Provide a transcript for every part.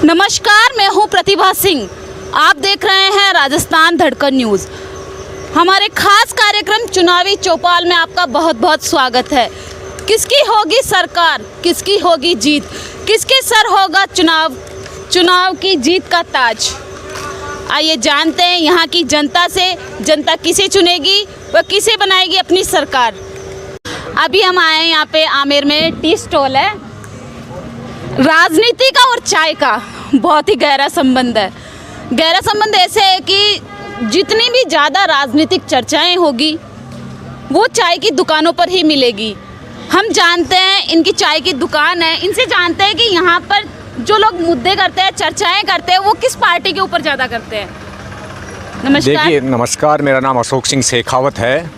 नमस्कार, मैं हूं प्रतिभा सिंह। आप देख रहे हैं राजस्थान धड़कन न्यूज़। हमारे खास कार्यक्रम चुनावी चौपाल में आपका बहुत बहुत स्वागत है। किसकी होगी सरकार, किसकी होगी जीत, किसके सर होगा चुनाव की जीत का ताज। आइए जानते हैं यहाँ की जनता से, जनता किसे चुनेगी व किसे बनाएगी अपनी सरकार। अभी हम आए हैं यहाँ पे आमेर में टी स्टॉल है। राजनीति का और चाय का बहुत ही गहरा संबंध है। गहरा संबंध ऐसे है कि जितनी भी ज़्यादा राजनीतिक चर्चाएं होगी वो चाय की दुकानों पर ही मिलेगी। हम जानते हैं इनकी चाय की दुकान है, इनसे जानते हैं कि यहाँ पर जो लोग मुद्दे करते हैं, चर्चाएं करते हैं, वो किस पार्टी के ऊपर ज़्यादा करते हैं। नमस्कार। देखिए, नमस्कार, मेरा नाम अशोक सिंह शेखावत है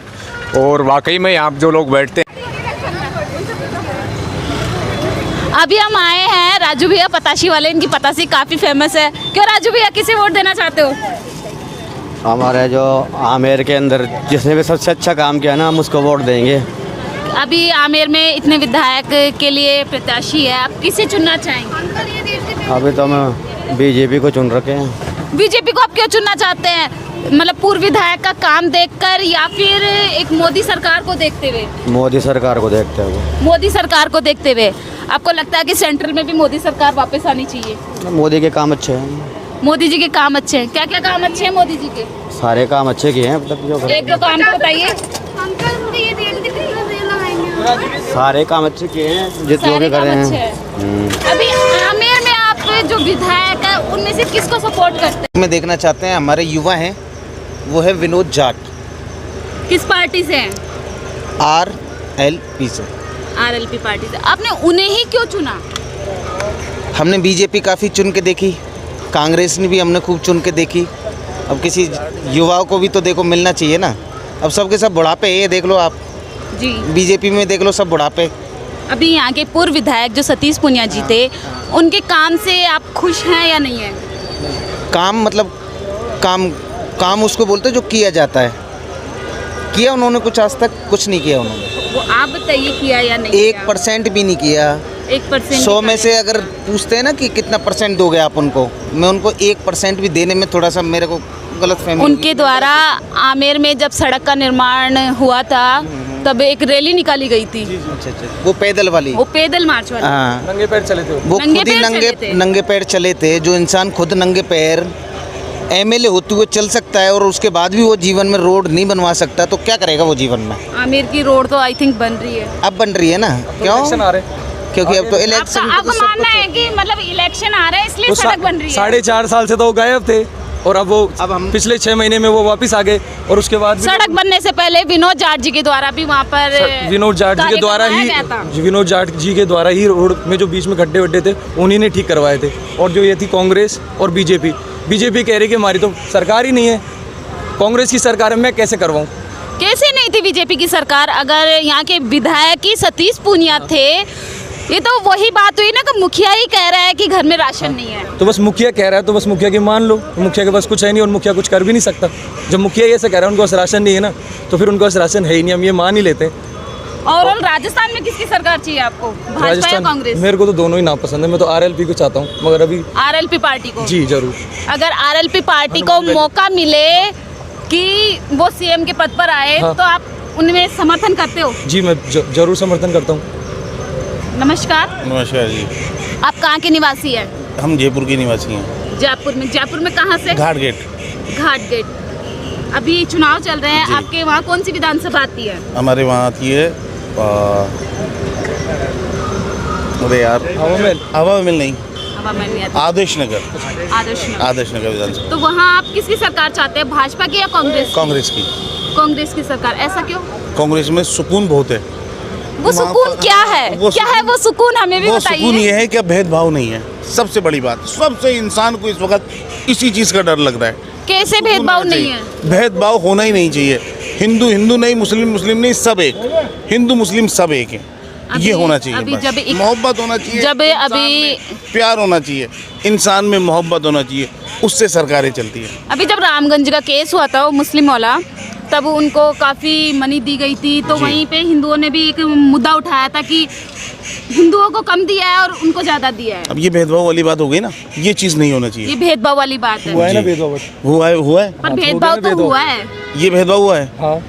और वाकई में यहाँ जो लोग बैठते हैं। अभी हम आए हैं राजू भैया पताशी वाले, इनकी पताशी काफ़ी फेमस है। क्यों राजू भैया, किसे वोट देना चाहते हो? हमारे जो आमेर के अंदर जिसने भी सबसे अच्छा काम किया ना, हम उसको वोट देंगे। अभी आमेर में इतने विधायक के लिए प्रत्याशी है, आप किसे चुनना चाहेंगे? अभी तो हम बीजेपी को चुन रखे हैं। बीजेपी को आप क्यों चुनना चाहते हैं? मतलब पूर्व विधायक का काम देखकर या फिर एक मोदी सरकार को देखते हुए? मोदी सरकार को देखते हुए। मोदी सरकार को देखते हुए आपको लगता है कि सेंट्रल में भी मोदी सरकार वापस आनी चाहिए? मोदी के काम अच्छे हैं। मोदी जी के काम अच्छे हैं। क्या क्या काम अच्छे हैं मोदी जी के? सारे काम अच्छे किए हैं अब तक जो एक दो काम तो बताइए। सारे काम अच्छे किए हैं जितने भी करे हैं। अभी आमेर में आप जो विधायक है उनमें से किसको सपोर्ट करते हैं? में देखना चाहते हैं हमारे युवा हैं, वो है विनोद जाट। किस पार्टी से हैं? RLP से। RLP पार्टी से। आपने उन्हें ही क्यों चुना? हमने बीजेपी काफ़ी चुन के देखी, कांग्रेस ने भी हमने खूब चुन के देखी। अब किसी युवाओं को भी तो देखो मिलना चाहिए ना। अब सबके सब बुढ़ापे, ये देख लो आप जी, बीजेपी में देख लो सब बुढ़ापे। अभी यहाँ के पूर्व विधायक जो सतीश पूनिया जी थे, उनके काम से आप खुश हैं या नहीं हैं? काम मतलब काम उसको बोलते जो किया जाता है। किया उन्होंने कुछ? आज तक कुछ नहीं किया उन्होंने। वो आप बताइए किया या नहीं? 1% भी नहीं किया। 1% 100 में से अगर पूछते हैं ना कि कितना % दोगे आप उनको, मैं उनको 1% भी देने में थोड़ा सा मेरे को गलतफहमी। उनके द्वारा आमेर में जब सड़क का निर्माण हुआ था तब एक रैली निकाली गई थी। अच्छा, वो पैदल वाली, वो पैदल मार्च वाली। हाँ, नंगे पैर चले थे वो खुद ही नंगे पैर चले थे। जो इंसान खुद नंगे पैर MLA होते हुए चल सकता है और उसके बाद भी वो जीवन में रोड नहीं बनवा सकता, तो क्या करेगा वो जीवन में? आमेर की रोड तो आई थिंक बन रही है। अब बन रही है ना? क्यों? आ रहे, क्योंकि अब तो इलेक्शन। आपका मानना है कि मतलब इलेक्शन आ रहा है इसलिए सड़क बन रही है? 4.5 साल से तो वो गायब थे और अब हम पिछले 6 महीने में वो वापस आ गए। और उसके बाद सड़क बनने से पहले विनोद जाट जी के द्वारा भी वहाँ पर विनोद जाट जी के द्वारा ही रोड में जो बीच में गड्ढे वड्ढे थे उन्हीं ने ठीक करवाए थे। और जो ये थी कांग्रेस और बीजेपी कह रही कि हमारी तो सरकार ही नहीं है, कांग्रेस की सरकार है, मैं कैसे करवाऊँ? कैसे नहीं थी बीजेपी की सरकार? अगर यहाँ के विधायक ही सतीश पूनिया थे, ये तो वही बात हुई ना कि मुखिया ही कह रहा है कि घर में राशन नहीं है। तो बस मुखिया कह रहा है तो बस मुखिया की मान लो। मुखिया के पास कुछ है नहीं और मुखिया कुछ कर भी नहीं सकता। जब मुखिया ये से कह रहा है उनको पास राशन नहीं है ना, तो फिर उनको पास राशन है ही नहीं, हम ये मान ही लेते हैं। और राजस्थान में किसकी सरकार चाहिए आपको, भाजपा या कांग्रेस? मेरे को तो दोनों ही नाम पसंद है। मैं तो RLP को चाहता हूँ, मगर अभी RLP पार्टी को। जी जरूर। अगर RLP पार्टी को मौका मिले कि वो CM के पद पर आए, हाँ, तो आप उनमें समर्थन करते हो? जी मैं जरूर समर्थन करता हूँ। नमस्कार। नमस्कार जी। आप कहाँ के निवासी हैं? हम जयपुर के निवासी हैं। जयपुर में कहाँ से? घाट गेट। घाट गेट। अभी चुनाव चल रहे हैं, आपके वहाँ कौन सी विधानसभा आती है? हमारे वहाँ आती है अरे यार, हवा महल नहीं, आदर्श नगर विधानसभा। तो वहाँ आप किसकी सरकार चाहते हैं, भाजपा की या कांग्रेस? कांग्रेस की सरकार। ऐसा क्यों? कांग्रेस में सुकून बहुत है। वो सुकून क्या है? क्या है वो सुकून, हमें भी बताइए। सुकून ये है कि भेदभाव नहीं है। सबसे बड़ी बात, सबसे इंसान को इस वक्त इसी चीज़ का डर लग रहा है। कैसे भेदभाव नहीं है? भेदभाव होना ही नहीं चाहिए। हिंदू नहीं, मुस्लिम नहीं, सब एक। हिंदू मुस्लिम सब एक है। ये होना चाहिए। मोहब्बत होना चाहिए, जब अभी प्यार होना चाहिए, इंसान में मोहब्बत होना चाहिए, उससे सरकारें चलती है। अभी जब रामगंज का केस हुआ था वो मुस्लिम वाला, तब उनको काफ़ी मनी दी गई थी, तो जी। वहीं पे हिंदुओं ने भी एक मुद्दा उठाया था कि हिंदुओं को कम दिया है और उनको ज़्यादा दिया है। अब ये भेदभाव वाली बात हो गई ना, ये चीज़ नहीं होना चाहिए। ये भेदभाव वाली बात है। हुआ है ना जी। भेदभाव। हुआ है पर भेदभाव तो हुआ है। ये भेदभाव हुआ है हाँ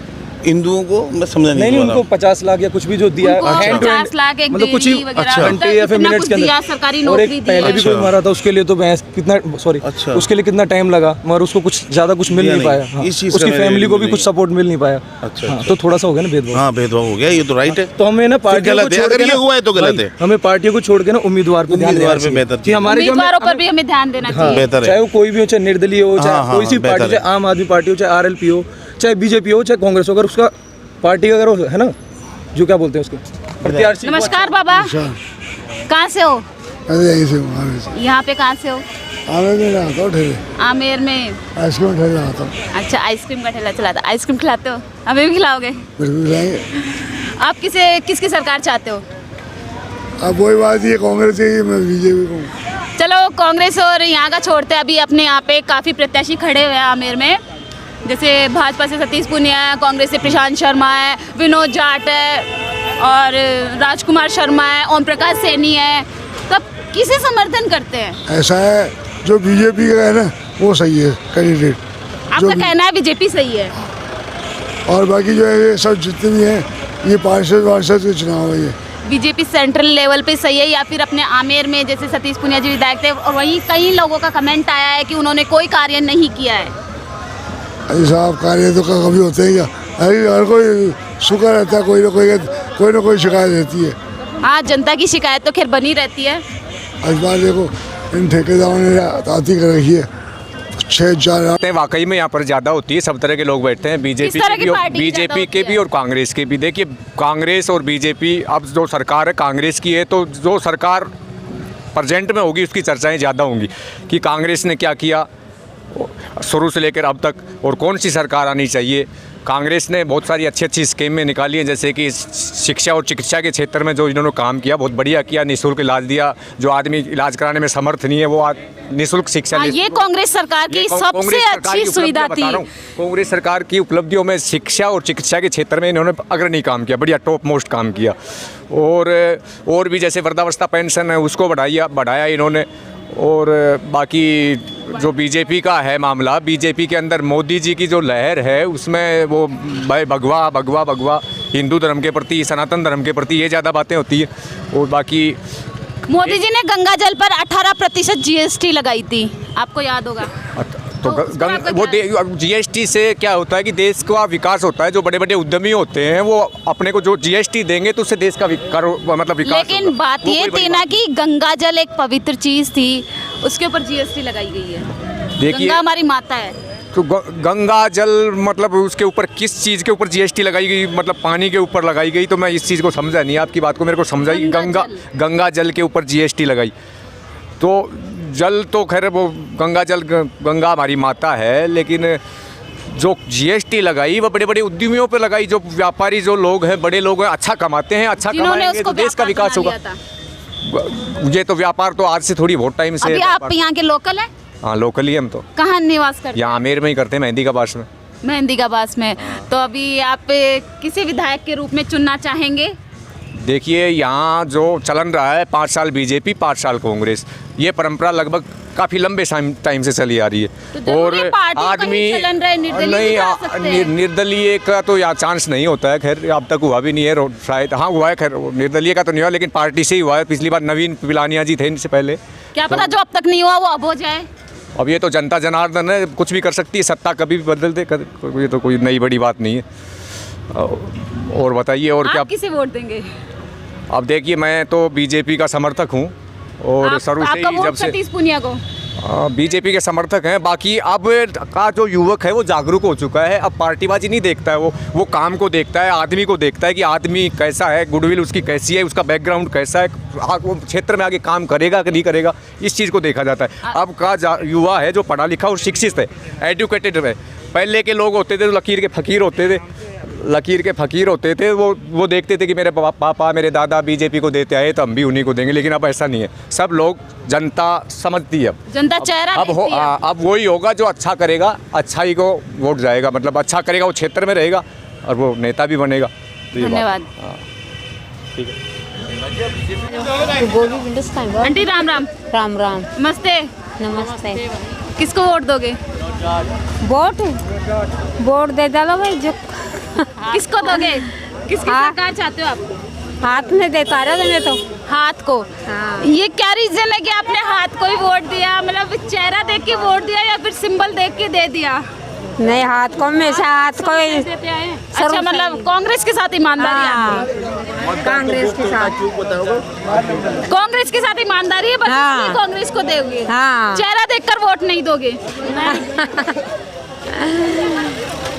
हिंदुओं को, मैं समझा नहीं नहीं उनको 50 लाख या कुछ भी जो दिया उनको hand to hand, 50 लाख एक मतलब कुछ डेली ही वगैरह, अच्छा। घंटे या फिर इतना मिनट्स कुछ के दिया, अंदर। सरकारी और एक नौकरी दी। पहले भी कोई अच्छा। मारा था, उसके लिए तो मैं कितना सॉरी अच्छा। उसके लिए कितना टाइम लगा, मगर उसको कुछ ज़्यादा कुछ मिल दिया नहीं नहीं। पाया। हाँ, इस चीज़ का उसकी मेरे फैमिली को भी नहीं कुछ है। सपोर्ट मिल नहीं पाया। अच्छा, हाँ, अच्छा। तो थोड़ा सा हो गया ना भेदभाव। हाँ भेदभाव हो गया, ये तो राइट है। तो हमें ना पार्टियों गलत को है, छोड़ अगर के ये ना- हुआ है तो गलत भाई, है। हमें पार्टियों को छोड़ के ना उम्मीदवार पे ध्यान उम्मीदवार देना पे बेहतर चाहिए। कि हमारे जो उम्मीदवारों पर भी हमें ध्यान देना हाँ, चाहिए। बेहतर है। चाहे वो कोई भी हो, चाहे निर्दलीय हो, चाहे हाँ, कोई सी बेहतर पार्टी, है। चाहे आम आदमी पार्टी हो, चाहे आरएलपी हो, चाहे बीजेपी हो, चाहे कांग्रेस हो, अगर उसका पार्टी अगर वो है ना, जो क्या बोलते हैं उसको प्रत्याशी। नमस्कार बाबा, कहाँ से हो? अरे यहीं से हूँ, आमेर से। यहाँ पे कहाँ से हो? आमेर में आता हूँ ठेले, आमेर में। आइसक्रीम ठेले आता हूँ। अच्छा, आइसक्रीम का ठेला चलाता। आइसक्रीम खिलाते हो? हमें भी खिलाओगे? बिल्कुल खिलाएंगे। आप किसकी सरकार चाहते हो? अब वही बात ये कांग्रेस है, मैं बीजेपी को हूँ। चलो कांग्रेस और यहाँ का छोड़ते हैं, अभी अपने यहाँ पे काफ़ी प्रत्याशी खड़े हुए हैं आमेर में। जैसे भाजपा से सतीश पूनिया है, कांग्रेस से प्रशांत शर्मा है, विनोद जाट है और राजकुमार शर्मा है, ओम प्रकाश सैनी है। तब किसे समर्थन करते हैं? ऐसा है, जो बीजेपी का है ना वो सही है कैंडिडेट, आपका कहना है बीजेपी सही है? और बाकी जो है ये सब जितने भी हैं ये पार्षद के चुनाव है। ये बीजेपी सेंट्रल लेवल पे सही है या फिर अपने आमेर में जैसे सतीश पूनिया जी विधायक थे और वहीं कई लोगों का कमेंट आया है कि उन्होंने कोई कार्य नहीं किया है। अरे साहब कार्य तो कभी होते हैं क्या? हर कोई शुक्र रहता है, कोई ना कोई शिकायत रहती है। हाँ, जनता की शिकायत तो खैर बनी रहती है। इस बार देखो इन ठेकेदारों ने ताती कर रखी है 6-4 वाकई में यहाँ पर ज़्यादा होती है, सब तरह के लोग बैठते हैं, बीजेपी तरह के की भी और पार्टी की ज़्यादा बीजेपी के होती भी है? और कांग्रेस के भी। देखिए कांग्रेस और बीजेपी, अब जो सरकार है कांग्रेस की है, तो जो सरकार प्रेजेंट में होगी उसकी चर्चाएं ज़्यादा होंगी कि कांग्रेस ने क्या किया शुरू से लेकर अब तक और कौन सी सरकार आनी चाहिए। कांग्रेस ने बहुत सारी अच्छी स्कीमें निकाली हैं, जैसे कि शिक्षा और चिकित्सा के क्षेत्र में जो इन्होंने काम किया बहुत बढ़िया किया, निःशुल्क इलाज दिया। जो आदमी इलाज कराने में समर्थ नहीं है वो निःशुल्क शिक्षा हाँ, ले। ये कांग्रेस सरकार की ये सबसे कांग्रेस सरकार अच्छी की सुविधा उपलब्धियां बता रहा थी। हूं। कांग्रेस सरकार की उपलब्धियों में शिक्षा और चिकित्सा के क्षेत्र में इन्होंने अग्रणी काम किया, बढ़िया टॉप मोस्ट काम किया। और भी जैसे वृद्धावस्था पेंशन है उसको बढ़ाया इन्होंने। और बाकी जो बीजेपी का है मामला, बीजेपी के अंदर मोदी जी की जो लहर है उसमें वो भाई भगवा हिंदू धर्म के प्रति, सनातन धर्म के प्रति ये ज़्यादा बातें होती है। और बाकी मोदी जी ने गंगा जल पर 18% जीएसटी लगाई थी, आपको याद होगा? तो तो उसमें आपका वो जीएसटी से क्या होता है कि देश का विकास होता है। जो बड़े बड़े उद्यमी होते हैं वो अपने को जो जीएसटी देंगे तो उससे देश का मतलब विकास लेकिन होगा। बात वो ये कोई बड़ी थी ना बात कि गंगा जल एक पवित्र चीज थी, उसके ऊपर जीएसटी लगाई गई है। देखिए गंगा हमारी माता है। तो गंगा जल मतलब उसके ऊपर किस चीज़ के ऊपर जीएसटी लगाई गई, मतलब पानी के ऊपर लगाई गई, तो मैं इस चीज़ को समझा नहीं, आपकी बात को मेरे को समझाई। गंगा जल के ऊपर जीएसटी लगाई तो जल तो खैर वो गंगा हमारी माता है, लेकिन जो जीएसटी लगाई वो बड़े बड़े उद्यमियों पे लगाई। जो व्यापारी जो लोग हैं, बड़े लोग हैं, अच्छा कमाते हैं, अच्छा जिन्होंने कमाएंगे उसको तो देश का व्यापार विकास बना होगा। लिया था। ये तो व्यापार तो आज से थोड़ी बहुत टाइम से अभी आप यहाँ के लोकल हैं? हाँ लोकल ही हम तो कहाँ निवास करते हैं? यहाँ आमेर में ही करते हैं, मेहंदी का पास में। मेहंदी का बास में। तो अभी आप किसी विधायक के रूप में चुनना चाहेंगे? देखिए यहाँ जो चलन रहा है 5 साल बीजेपी 5 साल कांग्रेस, ये परंपरा लगभग काफ़ी लंबे टाइम से चली आ रही है। तो जरूरी और पार्टी का ही आदमी चलन रहा है, निर्दलीय भी जा सकते हैं। निर्दलीय का तो यहाँ चांस नहीं होता है, खैर अब तक हुआ भी नहीं है शायद। हाँ हुआ है, खैर निर्दलीय का तो नहीं हुआ, लेकिन पार्टी से ही हुआ है। पिछली बार नवीन पिलानिया जी थे इनसे पहले। क्या पता जो अब तक नहीं हुआ वो अब हो जाए। अब ये तो जनता जनार्दन है, कुछ भी कर सकती है, सत्ता कभी भी बदल दे, ये तो कोई नई बड़ी बात नहीं है। और बताइए और क्या? आप किसे वोट देंगे? अब देखिए मैं तो बीजेपी का समर्थक हूँ और शुरू से आपका ही वोट जब से सतीश पूनिया को? बीजेपी के समर्थक हैं। बाकी अब का जो युवक है वो जागरूक हो चुका है, अब पार्टीबाजी नहीं देखता है, वो काम को देखता है, आदमी को देखता है कि आदमी कैसा है, गुडविल उसकी कैसी है, उसका बैकग्राउंड कैसा है, वो क्षेत्र में आगे काम करेगा कि नहीं करेगा, इस चीज़ को देखा जाता है। अब का युवा है जो पढ़ा लिखा और शिक्षित है, एजुकेटेड है। पहले के लोग होते थे जो लकीर के फ़कीर होते थे, लकीर के फ़कीर होते थे, वो देखते थे कि मेरे पापा मेरे दादा बीजेपी को देते आए तो हम भी उन्हीं को देंगे। लेकिन अब ऐसा नहीं है, सब लोग जनता समझती है, जनता चेहरा अब देखती है। अब वही होगा जो अच्छा करेगा, अच्छाई को वोट जाएगा, मतलब अच्छा करेगा वो क्षेत्र में रहेगा और वो नेता भी बनेगा। तो ये बात- धन्यवाद। हाँ। आंटी राम राम। राम राम। नमस्ते। नमस्ते। किसको वोट दोगे? वोट वोट दे डालो भाई जो किसको दोगे? किसकी हाँ। सरकार चाहते हो आप? हाथ में देता रहे मैं तो। हाथ को। हाँ। ये क्या रीजन है कि आपने हाथ को ही वोट दिया? मतलब चेहरा देख के वोट दिया या फिर सिंबल देख के दे दिया? नहीं, हाथ को हमेशा हाथ को ही। अच्छा, मतलब कांग्रेस के साथ ईमानदारी है आपकी? हाँ, कांग्रेस के साथ। कांग्रेस के साथ ईमानदारी है, बस हाँ। इसलिए कांग्रेस को दोगे? हाँ। चेहरा देखकर वोट नहीं दोगे?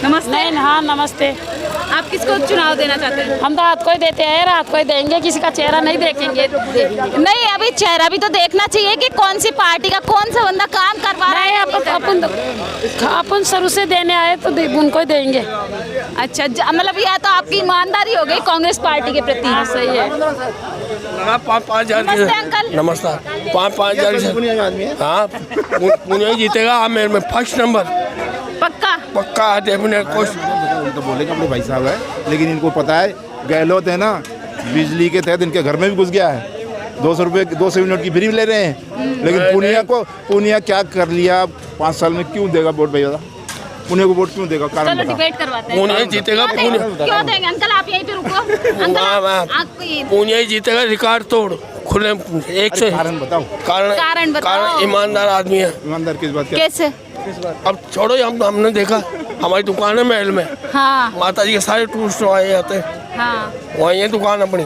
नमस्ते। नहीं, हाँ नमस्ते। आप किसको चुनाव देना चाहते हैं? हम तो रात को ही देते हैं, रात को ही देंगे, किसी का चेहरा नहीं देखेंगे। नहीं, अभी चेहरा भी तो देखना चाहिए कि कौन सी पार्टी का कौन सा बंदा काम करवा रहा है। अपन शुरू से देने आए तो उनको ही देंगे। अच्छा, मतलब यह तो आपकी ईमानदारी हो गई कांग्रेस पार्टी के प्रति। हाँ, सही है। 5,000 नमस्ते अंकल। नमस्कार। 5,000 हाँ, पुणे जीतेगा। आप मेरे में फर्स्ट नंबर पक्का? पक्का डेफिनेट कोशिश। तो बोलेंगे अपने भाई साहब है, लेकिन इनको पता है गहलोत है ना, बिजली के तहत इनके घर में भी घुस गया है। 200 रुपये 200 यूनिट की फ्री ले रहे हैं। लेकिन पुनिया क्या कर लिया 5 साल में? क्यों देगा वोट भैया? पुणे को वोट क्यों देगा? कारण चलो बताओ। डिबेट करवाते हैं। पुणे जीतेगा। क्यों देंगे अंकल? आप यहीं पे रुको। अंकल आपको ये पुणे जीतेगा, रिकॉर्ड तोड़ खुले एक से। कारण बताओ। कारण बताओ। ईमानदार आदमी है। ईमानदार किस बात का? कैसे? अब छोड़ो, हमने देखा हमारी दुकान है महल में। हाँ माता जी के सारे टूरिस्ट आए जाते हैं, हाँ। वहीं है दुकान अपनी।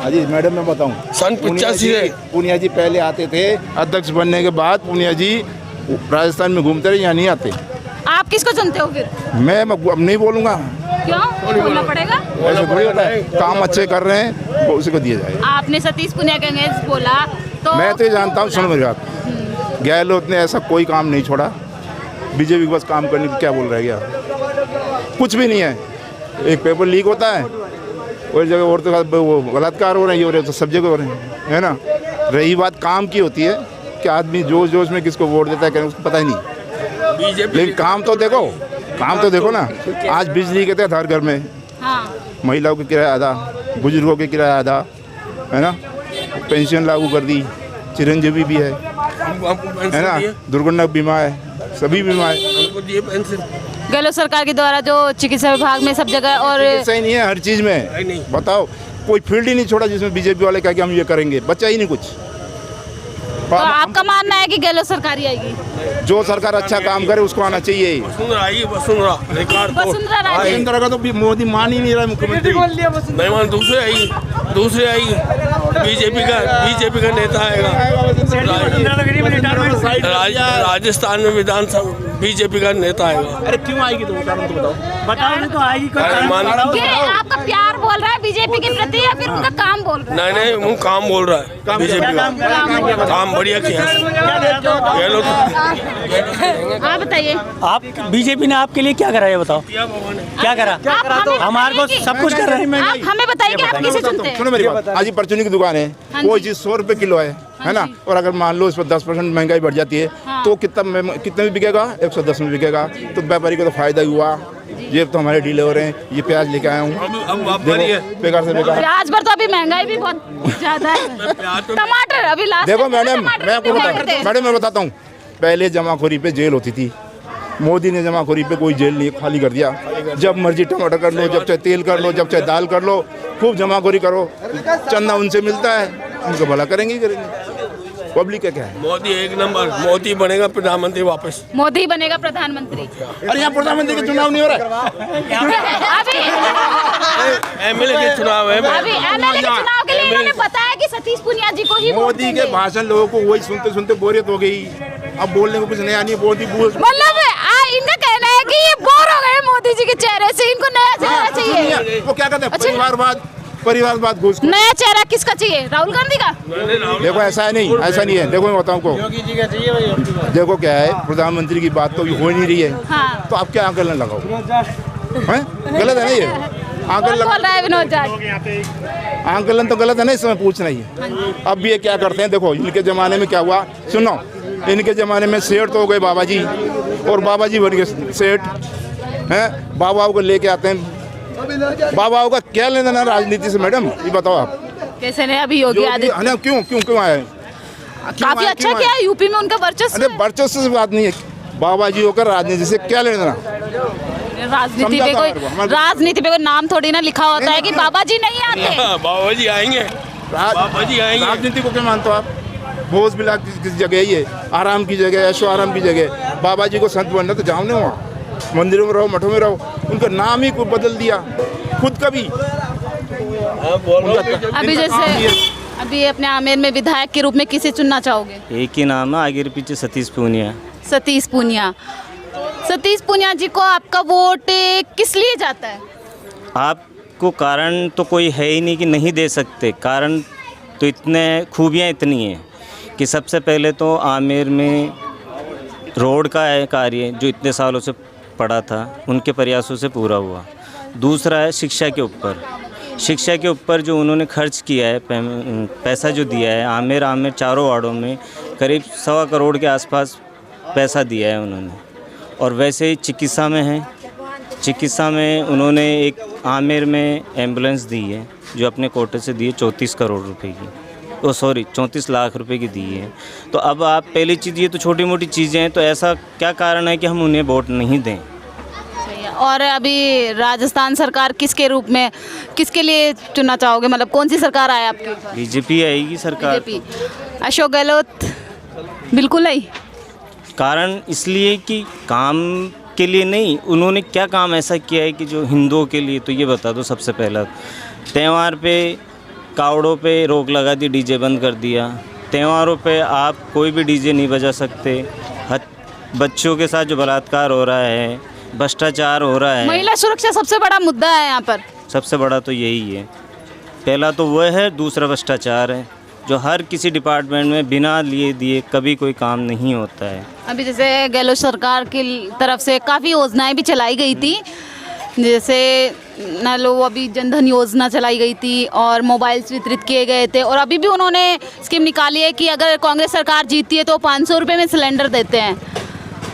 अजी मैडम मैं बताऊं, सन 85 से पुनिया जी पहले आते थे, अध्यक्ष बनने के बाद पुनिया जी राजस्थान में घूमते रहे, यहाँ नहीं आते। आप किसको चुनते हो फिर? मैं अब नहीं बोलूँगा, क्यों बोलना पड़ेगा? ऐसे थोड़ी होता है। काम अच्छे कर रहे हैं वो उसी को दिया जाए। आपने सतीश पुनिया के अगेंस्ट बोला तो मैं तो ये जानता हूँ, सुनो मेरी बात, गहलोत ने ऐसा कोई काम नहीं छोड़ा। बीजेपी के बस काम करने की क्या बोल रहा है? क्या कुछ भी नहीं है। एक पेपर लीक होता है, और जगह औरतों का वो बलात्कार हो रहे हैं, ये हो रहे हैं, तो सब जगह हो रहे हैं, है ना। रही बात काम की होती है कि आदमी जोश जोश में किसको वोट देता है क्या उसको पता ही नहीं। लेकिन काम तो देखो ना। आज बिजली के तहत हर घर में हाँ। महिलाओं की किराया आधा, बुजुर्गों की किराया आधा, है ना। पेंशन लागू कर दी, चिरंजीवी भी है ना, दुर्घटना बीमा है, सभी बीमा है। गहलोत सरकार के द्वारा जो चिकित्सा विभाग में सब जगह और सही नहीं है हर चीज़ में। बताओ, कोई फील्ड ही नहीं छोड़ा जिसमें बीजेपी वाले कहा कि हम ये करेंगे, बचा ही नहीं कुछ। तो आपका मानना है कि गहलोत सरकार ही आएगी? जो सरकार अच्छा काम करे उसको आना चाहिए। वसुंधरा वसुंधरा राजे। वसुंधरा का तो मोदी मान ही नहीं रहा मुख्यमंत्री। मेहमान दूसरे आई बीजेपी का नेता आएगा। राजस्थान में विधानसभा बीजेपी का नेता आएगा। अरे क्यों आएगी? तो कारण तो बताओ। आपका प्यार बोल रहा है बीजेपी के प्रति या फिर उनका काम बोल रहा है? नहीं, वो काम बोल रहा है बीजेपी का। काम बढ़िया किया। हाँ बताइए। आप बीजेपी ने आपके लिए क्या करा है? बताओ क्या करा? हमारे को सब कुछ कर रहे हैं। आप हमें बताइए कि आप किसे चुनते हैं? सुनो मेरी बात, आज परचूनी की दुकान है, कोई चीज़ 100 रुपये किलो है ना। और अगर मान लो इस पर 10% महंगाई बढ़ जाती है तो कितने में बिकेगा? 110 में बिकेगा। तो व्यापारी को तो फायदा ही हुआ। ये तो हमारे डीलर हो रहे हैं, ये प्याज लेके आया हूँ, देखो बेकार से बेकार। प्याज पर तो अभी महंगाई भी बहुत ज्यादा है। टमाटर अभी लास्ट। देखो मैडम मैं बताता हूँ, पहले जमाखोरी पे जेल होती थी, मोदी ने जमाखोरी पे कोई जेल नहीं, खाली कर दिया। जब मर्जी टमाटर कर लो, जब चाहे तेल कर लो, जब चाहे दाल कर लो, खूब जमाखोरी करो, चंदा उनसे मिलता है, उनको भला करेंगे ही करेंगे। पब्लिक का क्या है? मोदी एक नंबर, मोदी बनेगा प्रधानमंत्री वापस। मोदी बनेगा प्रधानमंत्री। अरे यहाँ प्रधानमंत्री का चुनाव नहीं हो रहा अभी एमएलए के चुनाव है। अभी एमएलए के चुनाव के लिए इन्होंने बताया कि सतीश पुनिया जी को ही वोट मोदी के देंगे। भाषण लोगों को वही सुनते सुनते बोरियत हो गई। अब बोलने को कुछ नया नहीं, मोदी बोल। मतलब इनका कहना है कि ये बोर हो गए मोदी जी के चेहरे से, इनको नया चेहरा चाहिए। वो क्या कहते हैं? परिवारवाद घुस। नया चेहरा किसका चाहिए? राहुल गांधी का? देखो ऐसा नहीं है। देखो मैं बताऊँ को, देखो क्या है, प्रधानमंत्री की बात तो हो नहीं रही है। हाँ। तो आप क्या करने लगाओ? हैं गलत है ना ये कौन बोल रहा है विनोद जाट? आंकलन तो गलत है ना, इसमें पूछना ही है। अब ये क्या करते हैं, देखो इनके ज़माने में क्या हुआ, सुनो, इनके ज़माने में सेठ तो हो गए बाबा जी, और बाबा जी बन गए सेठ हैं, बाबाओं को लेके आते हैं। बाबाओं का क्या लेना देना राजनीति से मैडम, ये बताओ आप। कैसे नहीं अभी योगी आदित्य क्यों आए? काफी अच्छा किया है यूपी में, उनका वर्चस्व अरे वर्चस्व से बात नहीं है, बाबा जी होकर राजनीति से क्या लेना देना? राजनीति पे कोई नाम थोड़ी ना लिखा होता है कि बाबा जी नहीं आते। बाबा जी आएंगे, बाबा जी आएंगे। राजनीति को क्या मानते हो आप? भोज बिला किस जगह ही है, आराम की जगह, ऐशो आराम की जगह। बाबा जी को संत बनना तो जाओ नहीं, वहाँ मंदिरों में रहो, मठों में रहो। उनका नाम ही बदल दिया खुद का भी। अभी जैसे अभी अपने आमेर में विधायक के रूप में किसे चुनना चाहोगे? एक ही नाम है, आगे पीछे सतीश पूनिया। सतीश पूनिया। सतीश पूनिया जी को आपका वोट किस लिए जाता है? आपको कारण तो कोई है ही नहीं कि नहीं दे सकते, कारण तो इतने खूबियाँ इतनी हैं कि सबसे पहले तो आमेर में रोड का है कार्य जो इतने सालों से पड़ा था, उनके प्रयासों से पूरा हुआ। दूसरा है शिक्षा के ऊपर, शिक्षा के ऊपर जो उन्होंने खर्च किया है, पैसा जो दिया है, आमेर चारों वार्डों में करीब 1.25 करोड़ के आसपास पैसा दिया है उन्होंने। और वैसे ही चिकित्सा में है, चिकित्सा में उन्होंने एक आमेर में एम्बुलेंस दी है जो अपने कोटे से दी है 34 करोड़ रुपए की, 34 लाख रुपए की दी है। तो अब आप पहली चीज़, ये तो छोटी मोटी चीज़ें हैं, तो ऐसा क्या कारण है कि हम उन्हें वोट नहीं दें? और अभी राजस्थान सरकार किसके रूप में, किसके लिए चुनना चाहोगे? मतलब कौन सी सरकार आए आपके ऊपर? बीजेपी आएगी सरकार। बीजेपी। अशोक गहलोत बिल्कुल नहीं। कारण इसलिए कि काम के लिए नहीं, उन्होंने क्या काम ऐसा किया है कि जो हिंदुओं के लिए, तो ये बता दो। सबसे पहला त्यौहार पे कावड़ों पे रोक लगा दी, डीजे बंद कर दिया। त्योहारों पे आप कोई भी डीजे नहीं बजा सकते। बच्चों के साथ जो बलात्कार हो रहा है, भ्रष्टाचार हो रहा है, महिला सुरक्षा सबसे बड़ा मुद्दा है यहाँ पर। सबसे बड़ा तो यही है। पहला तो वह है, दूसरा भ्रष्टाचार है जो हर किसी डिपार्टमेंट में बिना लिए दिए कभी कोई काम नहीं होता है। अभी जैसे गहलोत सरकार की तरफ से काफ़ी योजनाएं भी चलाई गई थी, जैसे न लो अभी जनधन योजना चलाई गई थी और मोबाइल्स वितरित किए गए थे। और अभी भी उन्होंने स्कीम निकाली है कि अगर कांग्रेस सरकार जीतती है तो 500 रुपये में सिलेंडर देते हैं।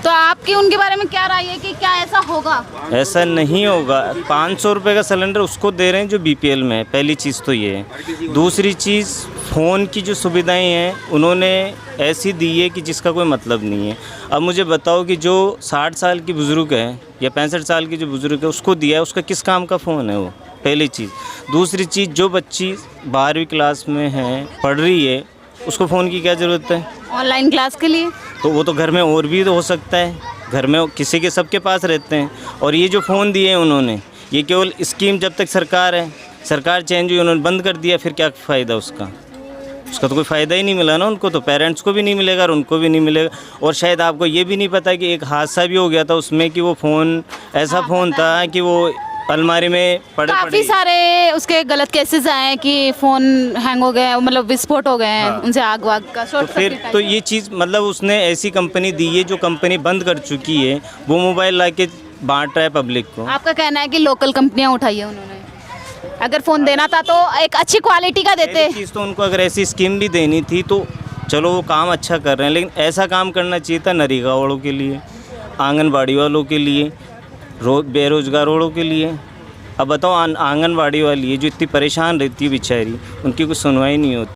तो आपकी उनके बारे में क्या राय है कि क्या ऐसा होगा? ऐसा नहीं होगा। 500 रुपये का सिलेंडर उसको दे रहे हैं जो बीपीएल में है, पहली चीज़ तो ये है। दूसरी चीज़, फ़ोन की जो सुविधाएं हैं उन्होंने ऐसी दी है कि जिसका कोई मतलब नहीं है। अब मुझे बताओ कि जो 60 साल की बुज़ुर्ग है या 65 साल की जो बुज़ुर्ग है, उसको दिया है, उसका किस काम का फ़ोन है वो? पहली चीज़। दूसरी चीज़, जो बच्ची 12वीं क्लास में है, पढ़ रही है, उसको फ़ोन की क्या ज़रूरत है? ऑनलाइन क्लास के लिए। तो वो तो घर में और भी तो हो सकता है, घर में किसी के सबके पास रहते हैं। और ये जो फ़ोन दिए हैं उन्होंने, ये केवल स्कीम जब तक सरकार है, सरकार चेंज हुई उन्होंने बंद कर दिया, फिर क्या फ़ायदा उसका? उसका तो कोई फ़ायदा ही नहीं मिला ना उनको, तो पेरेंट्स को भी नहीं मिलेगा और उनको भी नहीं मिलेगा। और शायद आपको ये भी नहीं पता कि एक हादसा भी हो गया था उसमें, कि वो फ़ोन ऐसा फ़ोन था कि वो अलमारी में पड़े काफ़ी सारे उसके गलत केसेस आए हैं कि फ़ोन हैंग हो गए, मतलब विस्फोट हो गए हैं। हाँ। उनसे आग वाग का तो फिर तो ये चीज़, मतलब उसने ऐसी कंपनी दी है जो कंपनी बंद कर चुकी है, वो मोबाइल ला के बांट रहा है पब्लिक को। आपका कहना है कि लोकल कंपनियां उठाई है उन्होंने? अगर फ़ोन देना था तो एक अच्छी क्वालिटी का देते। चीज़ तो उनको अगर ऐसी स्कीम भी देनी थी तो चलो, वो काम अच्छा कर रहे हैं, लेकिन ऐसा काम करना चाहिए था नरेगा वालों के लिए, आंगनबाड़ी वालों के लिए, बेरोजगार वालों के लिए। अब बताओ, आंगनबाड़ी वाली है जो इतनी परेशान रहती है बेचारी, उनकी कुछ सुनवाई नहीं होती।